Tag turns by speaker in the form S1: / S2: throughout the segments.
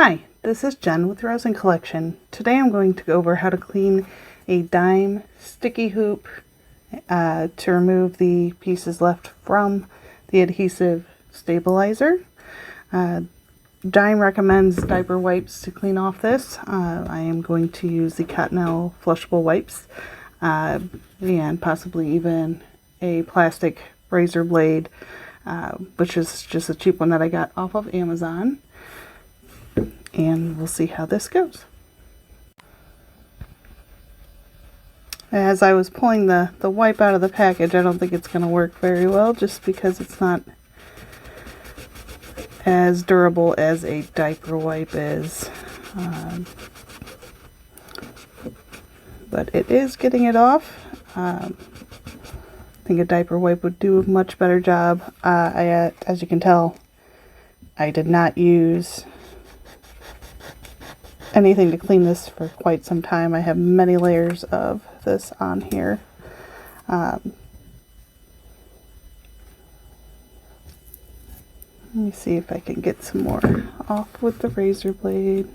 S1: Hi, this is Jen with Rosen Collection. Today I'm going to go over how to clean a DIME sticky hoop to remove the pieces left from the adhesive stabilizer. DIME recommends diaper wipes to clean off this. I am going to use the Cottonelle flushable wipes and possibly even a plastic razor blade, which is just a cheap one that I got off of Amazon. And we'll see how this goes. As I was pulling the wipe out of the package, I don't think it's going to work very well just because it's not as durable as a diaper wipe is. But it is getting it off. I think a diaper wipe would do a much better job. As you can tell, I did not use anything to clean this for quite some time. I have many layers of this on here. Let me see if I can get some more off with the razor blade.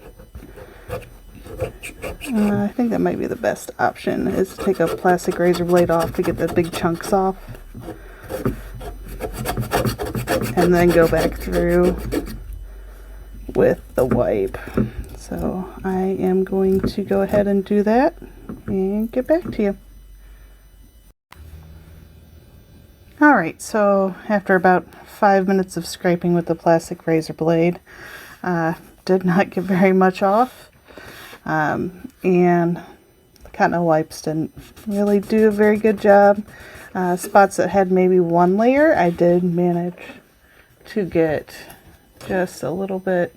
S1: I think that might be the best option, is to take a plastic razor blade off to get the big chunks off and then go back through with the wipe. So I am going to go ahead and do that and get back to you. Alright, so after about 5 minutes of scraping with the plastic razor blade, did not get very much off, and the Cottonelle wipes didn't really do a very good job. Spots that had maybe one layer, I did manage to get just a little bit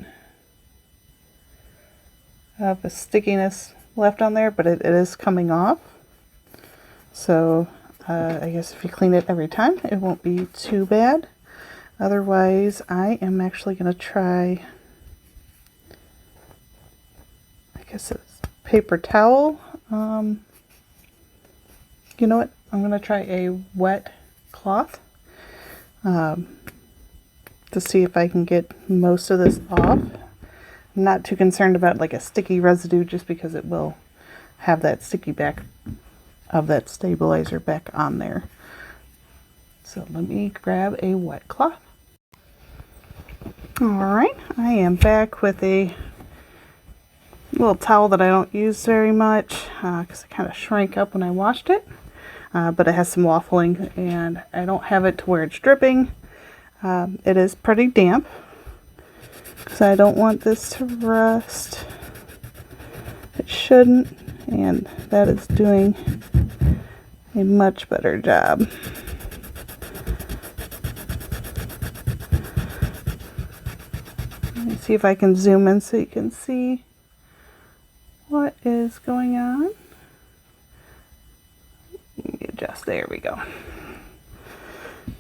S1: of a stickiness left on there, but it is coming off. So I guess if you clean it every time, it won't be too bad. Otherwise, I am actually going to try, I guess it's paper towel. You know what? I'm going to try a wet cloth to see if I can get most of this off. I'm not too concerned about like a sticky residue, just because it will have that sticky back of that stabilizer back on there. So let me grab a wet cloth. Alright, I am back with a little towel that I don't use very much because it kind of shrank up when I washed it. But it has some waffling and I don't have it to where it's dripping. It is pretty damp, because I don't want this to rust. It shouldn't, and that is doing a much better job. Let me see if I can zoom in so you can see what is going on. Let me adjust, there we go.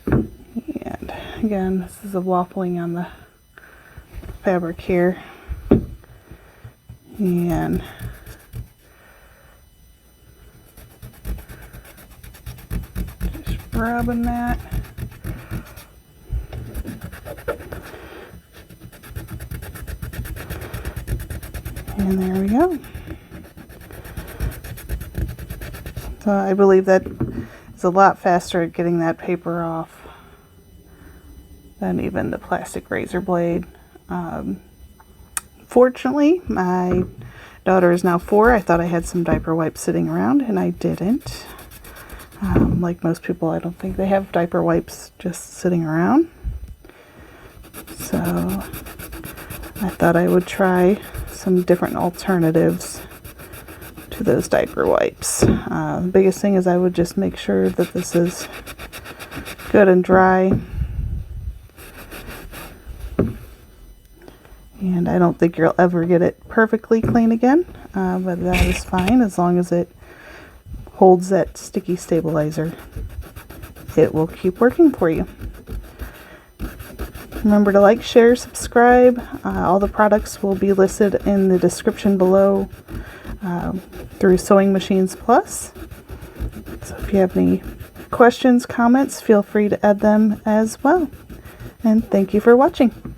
S1: And again, this is a waffling on the fabric here, and just rubbing that. And there we go. So I believe that is a lot faster at getting that paper off than even the plastic razor blade. Fortunately, my daughter is now 4. I thought I had some diaper wipes sitting around, and I didn't. Like most people, I don't think they have diaper wipes just sitting around. So I thought I would try some different alternatives to those diaper wipes. The biggest thing is I would just make sure that this is good and dry. And I don't think you'll ever get it perfectly clean again, but that is fine as long as it holds that sticky stabilizer. It will keep working for you. Remember to like, share, subscribe. All the products will be listed in the description below through Sewing Machines Plus. So if you have any questions, comments, feel free to add them as well. And thank you for watching.